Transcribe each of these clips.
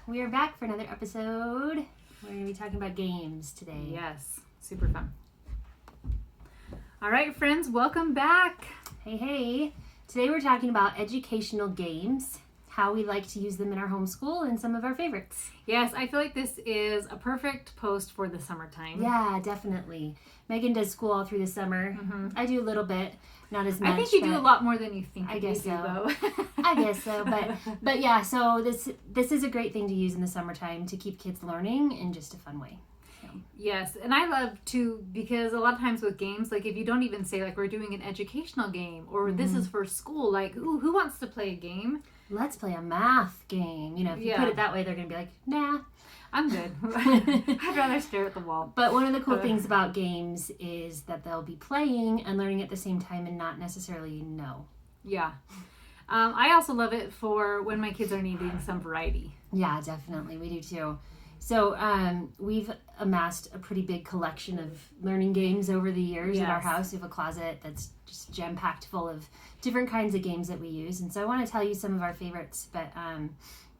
We are back for another episode. We're going to be talking about games today. Yes, super fun. All right, friends, welcome back. Hey. Today we're talking about educational games, how we like to use them in our homeschool, and some of our favorites. Yes, I feel like this is a perfect post for the summertime. Yeah, definitely. Megan does school all through the summer. Mm-hmm. I do a little bit, not as much. I think you do a lot more than you think. I guess you do, so. Though. I guess so, but yeah. So this is a great thing to use in the summertime to keep kids learning in just a fun way. So. Yes, and I love to, because a lot of times with games, like if you don't even say like we're doing an educational game or this is for school, like who wants to play a game? Let's play a math game. You know, if you put it that way, they're gonna be like, nah. I'm good. I'd rather stare at the wall. But one of the cool things about games is that they'll be playing and learning at the same time and not necessarily know. Yeah. I also love it for when my kids are needing some variety. Yeah, definitely. We do too. So we've amassed a pretty big collection of learning games over the years at our house. We have a closet that's just jam-packed full of different kinds of games that we use. And so I want to tell you some of our favorites, but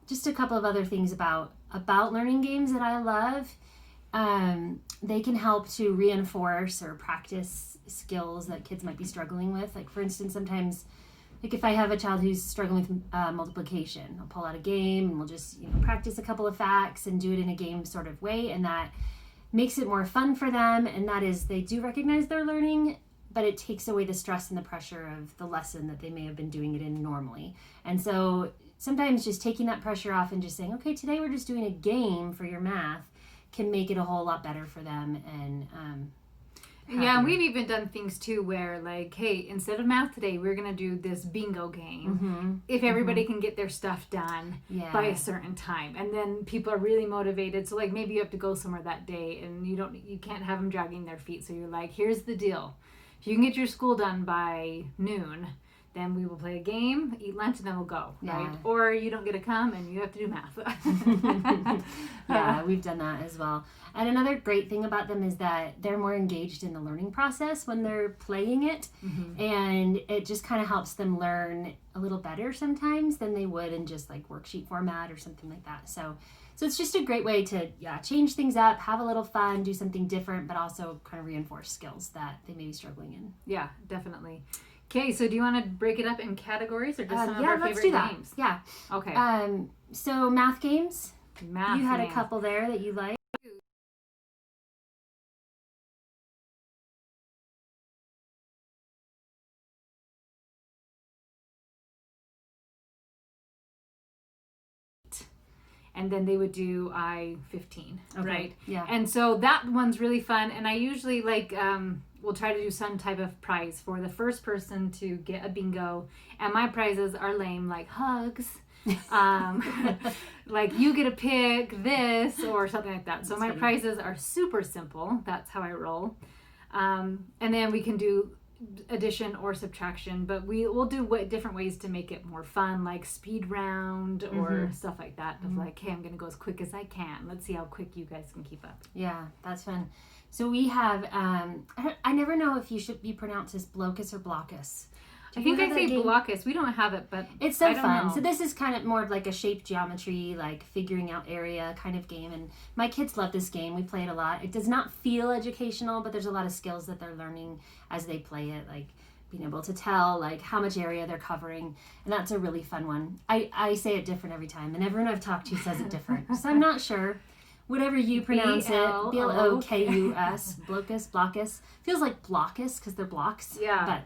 just a couple of other things about learning games that I love. They can help to reinforce or practice skills that kids might be struggling with. Like, for instance, sometimes, like if I have a child who's struggling with multiplication, I'll pull out a game and we'll just practice a couple of facts and do it in a game sort of way, and that makes it more fun for them. And that is, they do recognize they're learning, but it takes away the stress and the pressure of the lesson that they may have been doing it in normally. And so sometimes just taking that pressure off and just saying, okay, today we're just doing a game for your math, can make it a whole lot better for them. And yeah, we've even done things too where like, hey, instead of math today, we're going to do this bingo game. Mm-hmm. If everybody can get their stuff done by a certain time. And then people are really motivated. So like maybe you have to go somewhere that day and you can't have them dragging their feet. So you're like, here's the deal. If you can get your school done by noon, then we will play a game, eat lunch, and then we'll go, right? Or you don't get to come and you have to do math. Yeah, we've done that as well. And another great thing about them is that they're more engaged in the learning process when they're playing it. Mm-hmm. And it just kind of helps them learn a little better sometimes than they would in just like worksheet format or something like that. So it's just a great way to change things up, have a little fun, do something different, but also kind of reinforce skills that they may be struggling in. Yeah, definitely. Okay, so do you want to break it up in categories or just some of our favorite games? Yeah. Okay. So math games. Math. You had a couple there that you liked. And then they would do I-15, right? Yeah. And so that one's really fun. And I usually we'll try to do some type of prize for the first person to get a bingo. And my prizes are lame, like hugs. Like you get to pick this or something like that. So my prizes are super simple. That's how I roll. And then we can do addition or subtraction, but we'll do different ways to make it more fun, like speed round or stuff like that. Of like, hey, I'm gonna go as quick as I can. Let's see how quick you guys can keep up. Yeah, that's fun. So we have I never know if you should be pronounced as blocus or blockus. I think I say blockus. We don't have it, but it's so fun. So this is kind of more of like a shape geometry, like figuring out area kind of game. And my kids love this game. We play it a lot. It does not feel educational, but there's a lot of skills that they're learning as they play it, like being able to tell like how much area they're covering. And that's a really fun one. I say it different every time, and everyone I've talked to says it different. So I'm not sure. Whatever you pronounce it, Blokus, blockus. Feels like blockus because they're blocks. Yeah. But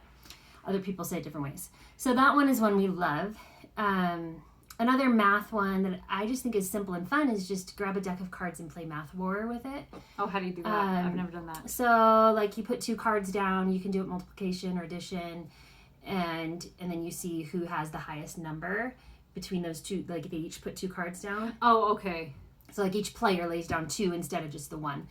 other people say it different ways. So that one is one we love. Another math one that I just think is simple and fun is just grab a deck of cards and play Math War with it. Oh, how do you do that? I've never done that. So like you put two cards down, you can do it multiplication or addition, and then you see who has the highest number between those two. Like they each put two cards down. Oh, okay. So like each player lays down two instead of just the one.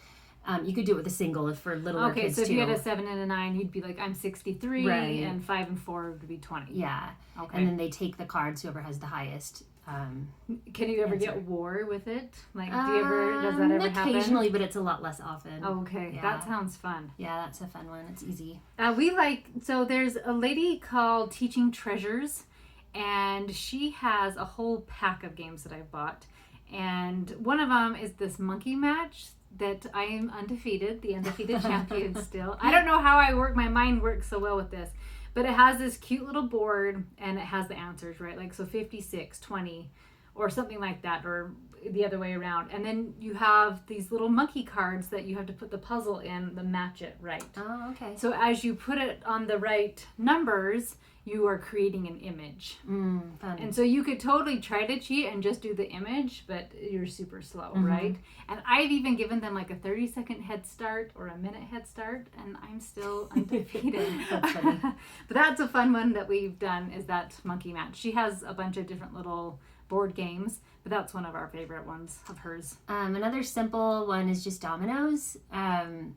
You could do it with a single for littler kids too. Okay, so if you had a 7 and a 9, you'd be like, I'm 63, right. And 5 and 4 would be 20. Yeah. Okay. And then they take the cards, whoever has the highest. Can you ever get war with it? Like, does that ever happen? Occasionally, but it's a lot less often. Oh, okay. Yeah. That sounds fun. Yeah, that's a fun one. It's easy. So there's a lady called Teaching Treasures, and she has a whole pack of games that I bought. And one of them is this monkey match that I am undefeated, the undefeated champion still. I don't know how my mind works so well with this. But it has this cute little board, and it has the answers, right? Like, so 56, 20, or something like that, or the other way around. And then you have these little monkey cards that you have to put the puzzle in to match it right. Oh, okay. So as you put it on the right numbers, you are creating an image. Fun. And so you could totally try to cheat and just do the image, but you're super slow, right? And I've even given them like a 30-second head start or a minute head start, and I'm still undefeated. That's funny. But that's a fun one that we've done, is that monkey match. She has a bunch of different little board games, but that's one of our favorite ones of hers. Another simple one is just Dominos.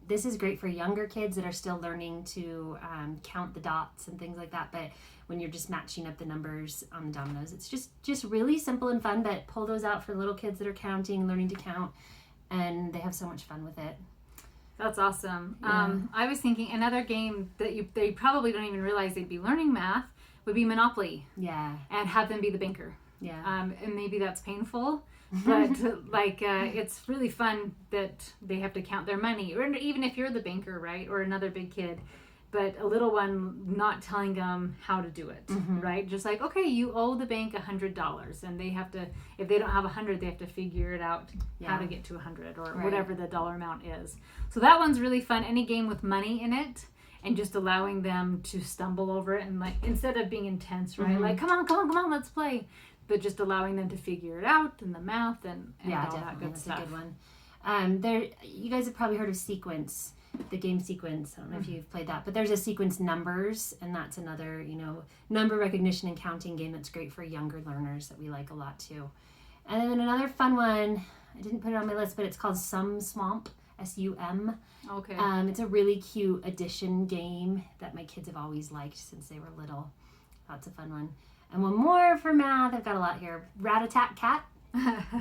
This is great for younger kids that are still learning to count the dots and things like that. But when you're just matching up the numbers on the Dominos, it's just really simple and fun. But pull those out for little kids that are counting, learning to count, and they have so much fun with it. That's awesome. Yeah. I was thinking another game that they probably don't even realize they'd be learning math would be Monopoly. Yeah. And have them be the banker. Yeah. And maybe that's painful, but it's really fun that they have to count their money, or even if you're the banker, right, or another big kid, but a little one not telling them how to do it, right? Just like, okay, you owe the bank $100, and they have to, if they don't have 100, they have to figure it out how to get to 100 or whatever the dollar amount is. So that one's really fun. Any game with money in it. And just allowing them to stumble over it, and like, instead of being intense, right? Like, come on, let's play. But just allowing them to figure it out, and the math and all that good stuff. That's a good one. You guys have probably heard of Sequence, the game Sequence. I don't know if you've played that, but there's a Sequence Numbers, and that's another, number recognition and counting game that's great for younger learners that we like a lot too. And then another fun one, I didn't put it on my list, but it's called Sum Swamp, SUM. Okay. It's a really cute addition game that my kids have always liked since they were little. That's a fun one. And one more for math. I've got a lot here. Rat-a-tat-cat.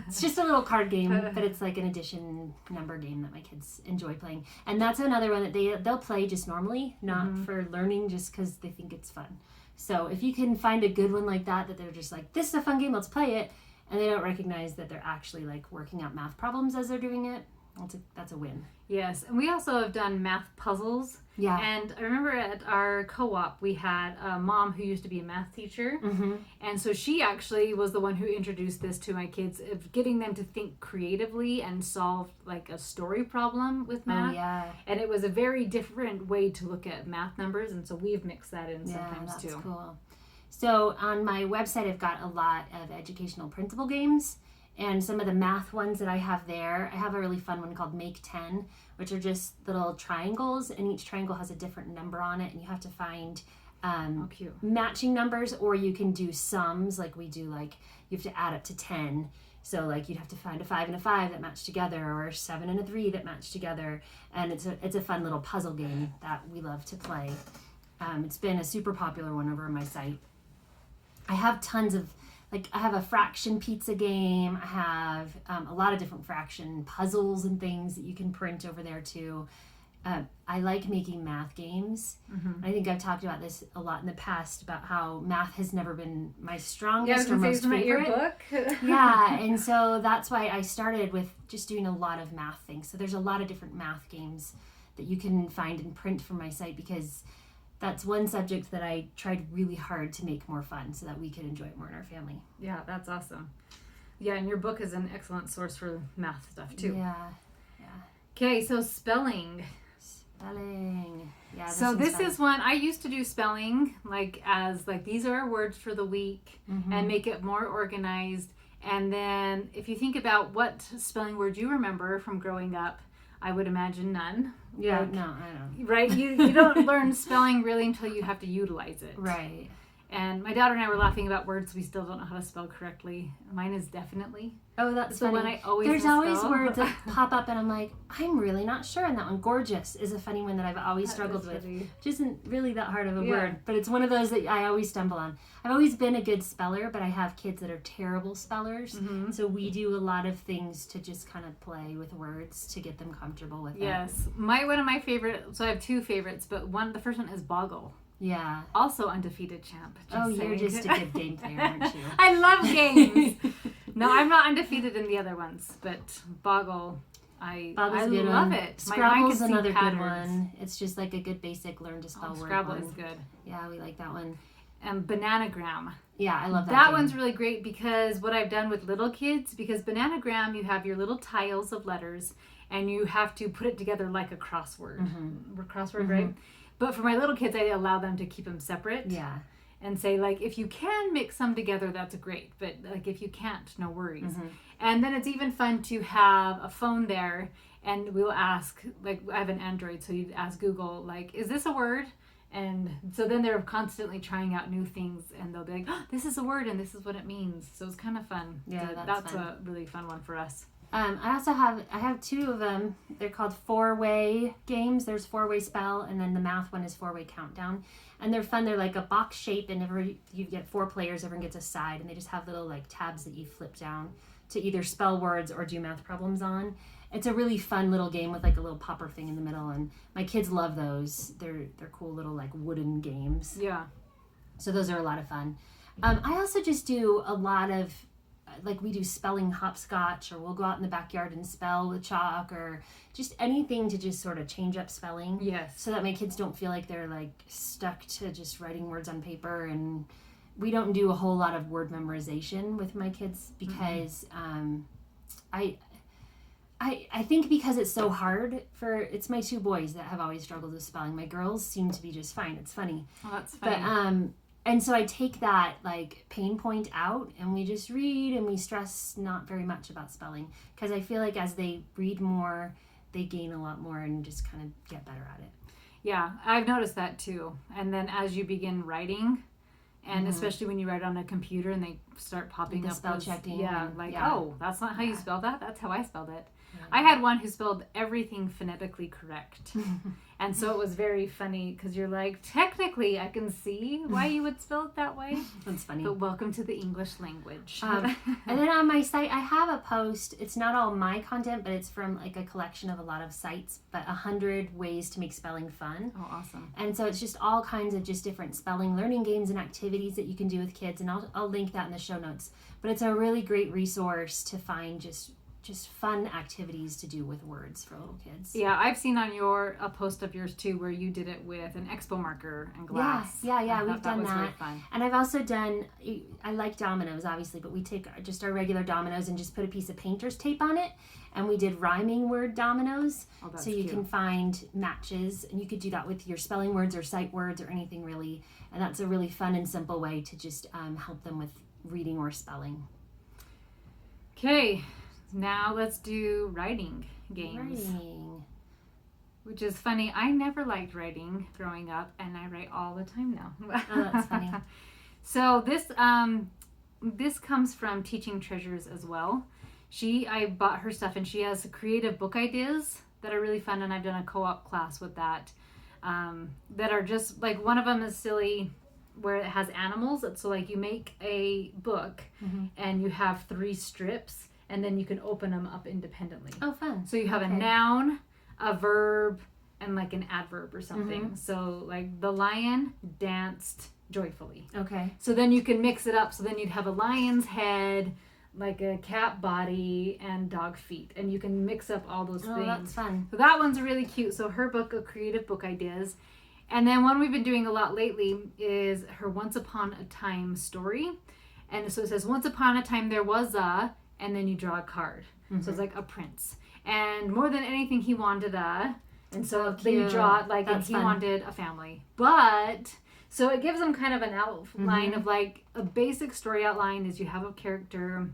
It's just a little card game, but it's like an addition number game that my kids enjoy playing. And that's another one that they'll play just normally, not for learning, just because they think it's fun. So if you can find a good one like that they're just like, this is a fun game, let's play it, and they don't recognize that they're actually like working out math problems as they're doing it, that's a win. Yes, and we also have done math puzzles. Yeah. And I remember at our co-op, we had a mom who used to be a math teacher. And so she actually was the one who introduced this to my kids, of getting them to think creatively and solve like a story problem with math. Oh, yeah. And it was a very different way to look at math numbers. And so we've mixed that in sometimes too. Yeah, that's cool. So on my website, I've got a lot of educational printable games. And some of the math ones that I have there, I have a really fun one called Make 10, which are just little triangles, and each triangle has a different number on it, and you have to find matching numbers, or you can do sums, like we do, like you have to add up to 10. So like you'd have to find a 5 and a 5 that match together, or a 7 and a 3 that match together, and it's a fun little puzzle game that we love to play. It's been a super popular one over on my site. I have tons of, I have a fraction pizza game. I have a lot of different fraction puzzles and things that you can print over there too. I like making math games. I think I've talked about this a lot in the past, about how math has never been my strongest or most favorite. Your book? Yeah, and so that's why I started with just doing a lot of math things. So there's a lot of different math games that you can find and print from my site, because that's one subject that I tried really hard to make more fun so that we could enjoy it more in our family. Yeah, that's awesome. Yeah, and your book is an excellent source for math stuff too. Yeah. Okay, so spelling. Yeah. So this is one I used to do spelling as these are our words for the week, and make it more organized. And then if you think about what spelling word you remember from growing up, I would imagine none. Yeah, no, I don't. Right? You don't learn spelling really until you have to utilize it. Right. And my daughter and I were laughing about words we still don't know how to spell correctly. Mine is definitely. Oh, that's funny. The one I always There's always spell. words that pop up and I'm like, I'm really not sure on that one. Gorgeous is a funny one that I've always struggled with. Which isn't really that hard of a word, but it's one of those that I always stumble on. I've always been a good speller, but I have kids that are terrible spellers. So we do a lot of things to just kind of play with words to get them comfortable with it. Yes. One of my favorite, so I have two favorites, but the first one is Boggle. Yeah. Also undefeated champ. You're just a good game player, aren't you? I love games. No, I'm not undefeated in the other ones, but Boggle, I love it. Scrabble's another good one. It's just like a good basic learn to spell word Scrabble one. is good. Yeah, we like that one. And Bananagram. Yeah, I love that. That one's really great because what I've done with little kids, because Bananagram, you have your little tiles of letters and you have to put it together like a crossword. Crossword, right? But for my little kids, I allow them to keep them separate. Yeah. And say, like, if you can mix them together, that's great. But, like, if you can't, no worries. And then it's even fun to have a phone there, and we'll ask, like, I have an Android, so you ask Google, like, is this a word? And so then they're constantly trying out new things, and they'll be like, oh, this is a word, and this is what it means. So it's kind of fun. Yeah, that's fun. A really fun one for us. I have two of them. They're called 4-way games. There's 4-way spell, and then the math one is 4-way countdown. And they're fun. They're like a box shape, and you get 4 players. Everyone gets a side, and they just have little like tabs that you flip down to either spell words or do math problems on. It's a really fun little game with like a little popper thing in the middle, and my kids love those. They're cool little like wooden games. Yeah. So those are a lot of fun. I also just do a lot of, like we do spelling hopscotch, or we'll go out in the backyard and spell with chalk, or just anything to just sort of change up spelling. Yes. So that my kids don't feel like they're like stuck to just writing words on paper. And we don't do a whole lot of word memorization with my kids because I think because it's so hard it's my 2 boys that have always struggled with spelling. My girls seem to be just fine. It's funny. Oh, that's funny. But and so I take that like pain point out, and we just read, and we stress not very much about spelling, because I feel like as they read more, they gain a lot more and just kind of get better at it. Yeah, I've noticed that too. And then as you begin writing, and especially when you write on a computer and they start popping up spell checking. Yeah, like, oh, that's not how you spell that. That's how I spelled it. Yeah. I had one who spelled everything phonetically correct. And so it was very funny because you're like, technically, I can see why you would spell it that way. That's funny. But welcome to the English language. And then on my site, I have a post. It's not all my content, but it's from like a collection of a lot of sites, but 100 ways to make spelling fun. Oh, awesome. And so it's just all kinds of just different spelling learning games and activities that you can do with kids. And I'll link that in the show notes. But it's a really great resource to find just fun activities to do with words for little kids. Yeah, I've seen on a post of yours too where you did it with an expo marker and glass. Yeah, we've done that. Really fun. And I've also done, I like Dominoes obviously, but we take just our regular Dominoes and just put a piece of painter's tape on it, and we did rhyming word dominoes. Oh, that's so you cute. can find matches, and you could do that with your spelling words or sight words or anything really. And that's a really fun and simple way to just help them with reading or spelling. Okay. Now let's do writing games. Which is funny. I never liked writing growing up, and I write all the time now. Oh, that's funny. So this comes from Teaching Treasures as well. I bought her stuff, and she has creative book ideas that are really fun, and I've done a co-op class with that. That are just like, one of them is silly, where it has animals. So like you make a book and you have 3 strips, and then you can open them up independently. Oh, fun. So you have a noun, a verb, and like an adverb or something. So like the lion danced joyfully. Okay. So then you can mix it up. So then you'd have a lion's head, like a cat body, and dog feet. And you can mix up all those things. Oh, that's fun. So that one's really cute. So her book of creative book ideas. And then one we've been doing a lot lately is her Once Upon a Time story. And so it says, once upon a time there was a... and then you draw a card. So it's like a prince. And more than anything, he wanted and so then you draw it like, and he wanted a family. But, so it gives them kind of an outline of like, a basic story outline is you have a character,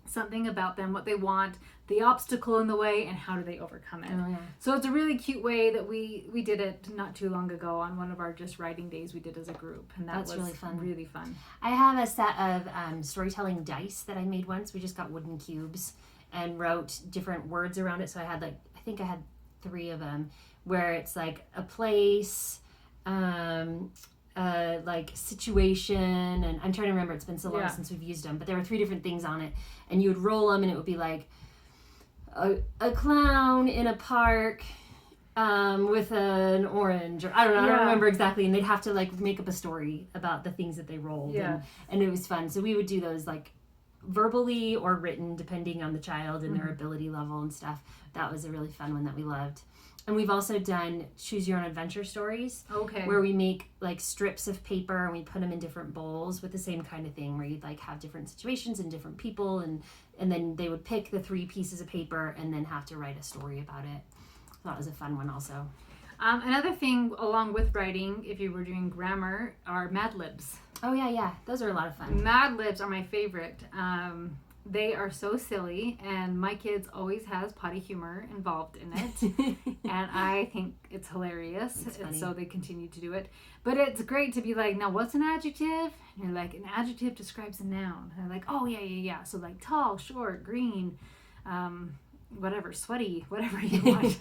something about them, what they want, the obstacle in the way, and how do they overcome it. Oh, yeah. So it's a really cute way that we did it not too long ago on one of our just writing days we did as a group. And that was really fun. I have a set of storytelling dice that I made once. We just got wooden cubes and wrote different words around it. So I think I had 3 of them, where it's like a place, like situation, and I'm trying to remember, it's been so long since we've used them, but there were 3 different things on it, and you would roll them, and it would be like a clown in a park with an orange, or I don't know, I don't remember exactly, and they'd have to like make up a story about the things that they rolled, and it was fun. So we would do those like verbally or written, depending on the child and their ability level and stuff. That was a really fun one that we loved. And we've also done choose your own adventure stories. Okay. Where we make like strips of paper and we put them in different bowls with the same kind of thing, where you'd like have different situations and different people, and then they would pick the 3 pieces of paper and then have to write a story about it. So that was a fun one also. Another thing along with writing, if you were doing grammar, are Mad Libs. Oh yeah. Those are a lot of fun. Mad Libs are my favorite. They are so silly, and my kids always has potty humor involved in it, and I think it's hilarious, and so they continue to do it. But it's great to be like, now what's an adjective? And you're like, an adjective describes a noun. And they're like, oh yeah. So like tall, short, green, whatever, sweaty, whatever you want.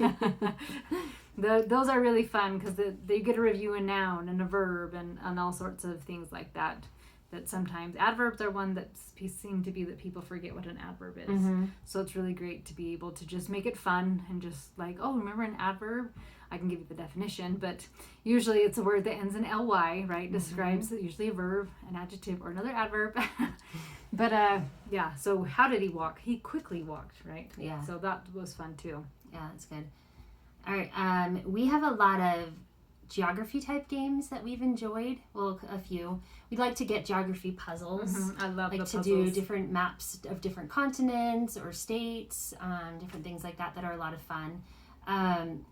Those are really fun because they get to review a noun and a verb and all sorts of things like that. That sometimes adverbs are one that seem to be that people forget what an adverb is. So it's really great to be able to just make it fun and just like, oh, remember an adverb? I can give you the definition, but usually it's a word that ends in ly, right? Describes usually a verb, an adjective, or another adverb. But yeah, so how did he walk? He quickly walked, right? Yeah. So that was fun too. Yeah, that's good. All right, we have a lot of geography type games that we've enjoyed. Well, a few. We'd like to get geography puzzles. I love like the to puzzles. do different maps of different continents or states, different things like that are a lot of fun.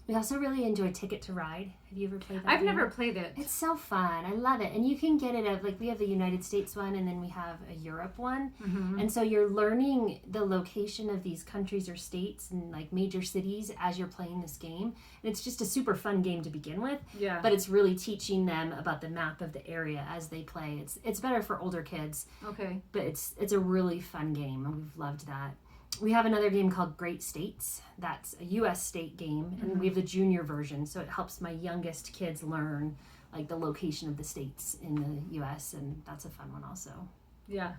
We also really enjoy Ticket to Ride. Have you ever played that? I've game? never played it. It's so fun. I love it. And you can get it at, like, we have the United States one and then we have a Europe one. And so you're learning the location of these countries or states and like major cities as you're playing this game. And it's just a super fun game to begin with. Yeah. But it's really teaching them about the map of the area as they play. It's better for older kids. Okay. But it's a really fun game and we've loved that. We have another game called Great States. That's a U.S. state game, and we have the junior version, so it helps my youngest kids learn like the location of the states in the U.S., and that's a fun one also. Yeah,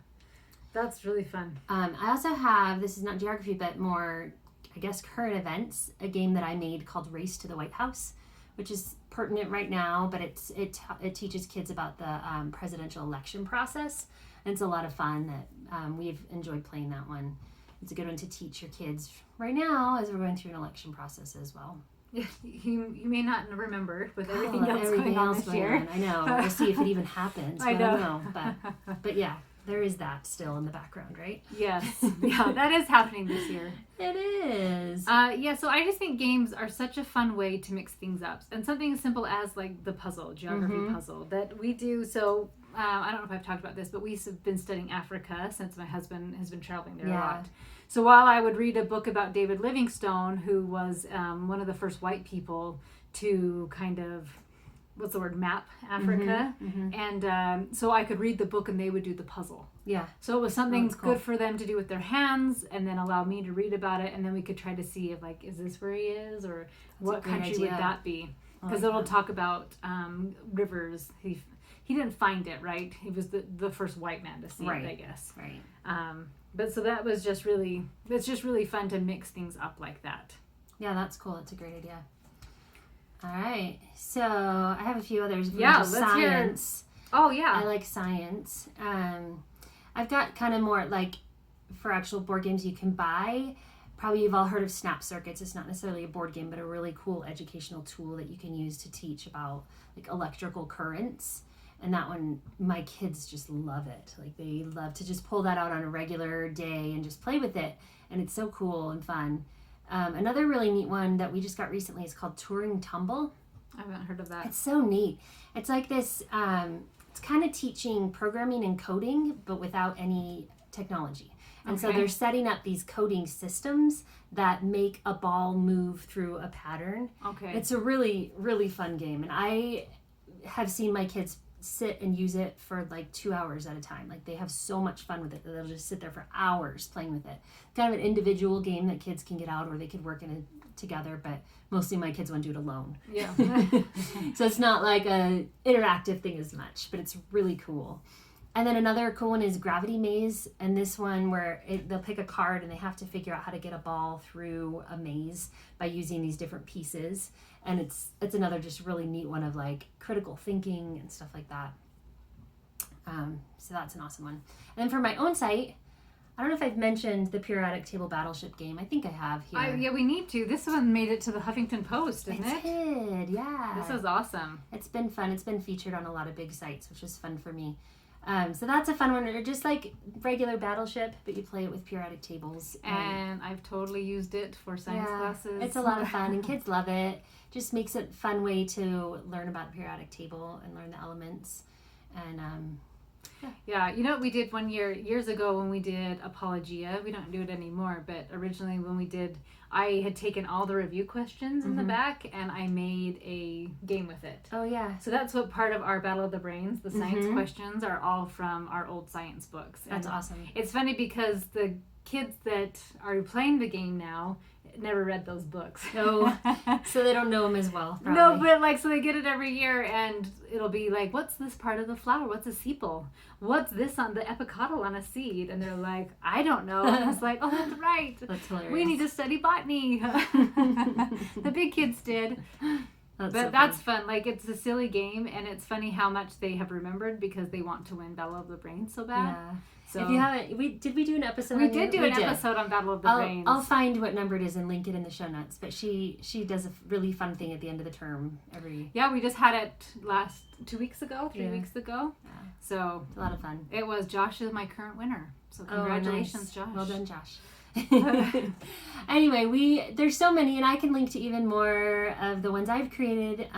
that's really fun. I also have, this is not geography, but more, I guess, current events, a game that I made called Race to the White House, which is pertinent right now, but it teaches kids about the presidential election process, and it's a lot of fun that we've enjoyed playing that one. It's a good one to teach your kids right now as we're going through an election process as well. Yeah, you may not remember with everything else going on this year. I know. We'll see if it even happens. I know. I don't know. But yeah, there is that still in the background, right? Yes. Yeah, that is happening this year. It is. Yeah, so I just think games are such a fun way to mix things up. And something as simple as like the puzzle, geography puzzle that we do. So I don't know if I've talked about this, but we've been studying Africa since my husband has been traveling there a lot. So while I would read a book about David Livingstone, who was one of the first white people to kind of, what's the word, map Africa. And so I could read the book and they would do the puzzle. Yeah. So it was something good for them to do with their hands and then allow me to read about it. And then we could try to see if like, is this where he is? Or what country would that be? Because it'll talk about rivers. He didn't find it, right? He was the first white man to see it, I guess. Right. But so that was just really, it's just really fun to mix things up like that. Yeah, that's cool. That's a great idea. All right. So I have a few others. Let's science. Oh, yeah. I like science. I've got kind of more like for actual board games you can buy. Probably you've all heard of Snap Circuits. It's not necessarily a board game, but a really cool educational tool that you can use to teach about like electrical currents. And that one, my kids just love it. Like they love to just pull that out on a regular day and just play with it. And it's so cool and fun. Another really neat one that we just got recently is called Turing Tumble. I haven't heard of that. It's so neat. It's like this, it's kind of teaching programming and coding, but without any technology. And so they're setting up these coding systems that make a ball move through a pattern. Okay. It's a really, really fun game. And I have seen my kids sit and use it for like 2 hours at a time. Like they have so much fun with it that they'll just sit there for hours playing with it. Kind of an individual game that kids can get out or they could work in it together, but mostly my kids want to do it alone. Yeah. So it's not like a interactive thing as much, but it's really cool. And then another cool one is Gravity Maze, and this one where they'll pick a card and they have to figure out how to get a ball through a maze by using these different pieces. And it's another just really neat one of like critical thinking and stuff like that. So that's an awesome one. And then for my own site, I don't know if I've mentioned the periodic table Battleship game. I think I have here. Yeah, we need to. This one made it to the Huffington Post, didn't it? It did, yeah. This is awesome. It's been fun. It's been featured on a lot of big sites, which is fun for me. So that's a fun one. Or just like regular Battleship, but you play it with periodic tables. And I've totally used it for science classes. It's a lot of fun, and kids love it. Just makes it a fun way to learn about the periodic table and learn the elements. And yeah, you know what we did years ago when we did Apologia? We don't do it anymore, but originally when we did, I had taken all the review questions in the back and I made a game with it. Oh, yeah. So that's what part of our Battle of the Brains, the science questions, are all from our old science books. That's awesome. It's funny because the kids that are playing the game now never read those books. Oh, so they don't know them as well, probably. No, but like, so they get it every year and it'll be like, what's this part of the flower? What's a sepal? What's this on the epicotyl on a seed? And they're like, I don't know. And it's like, oh, that's right. That's hilarious. We need to study botany. The big kids did. That's fun. Like, it's a silly game, and it's funny how much they have remembered because they want to win Battle of the Brains so bad. Yeah. So if you haven't, did we do an episode? We did do an episode on Battle of the Brains. I'll find what number it is and link it in the show notes. But she does a really fun thing at the end of the term every. Yeah, we just had it 3 weeks ago. Yeah. So it's a lot of fun. It was. Josh is my current winner. So congratulations, nice. Josh. Well done, Josh. Anyway, there's so many, and I can link to even more of the ones I've created.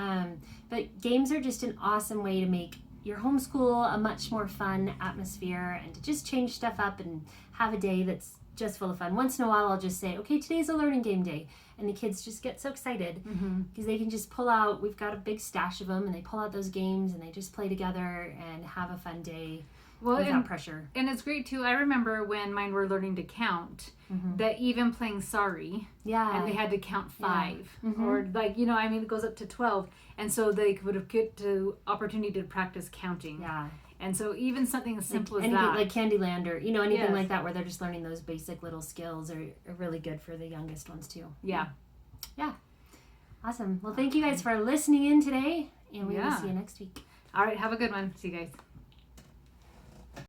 But games are just an awesome way to make your homeschool a much more fun atmosphere and to just change stuff up and have a day that's just full of fun. Once in a while, I'll just say, okay, today's a learning game day. And the kids just get so excited because they can just pull out, we've got a big stash of them, and they pull out those games and they just play together and have a fun day without pressure. And it's great too. I remember when mine were learning to count, that even playing Sorry, and they had to count 5, or like, you know, I mean, it goes up to 12. And so they would have get to opportunity to practice counting. Yeah. And so even something as simple as that. Like Candyland or, you know, anything like that where they're just learning those basic little skills are really good for the youngest ones too. Yeah. Yeah. Awesome. Well, thank you guys for listening in today, and we will see you next week. All right. Have a good one. See you guys.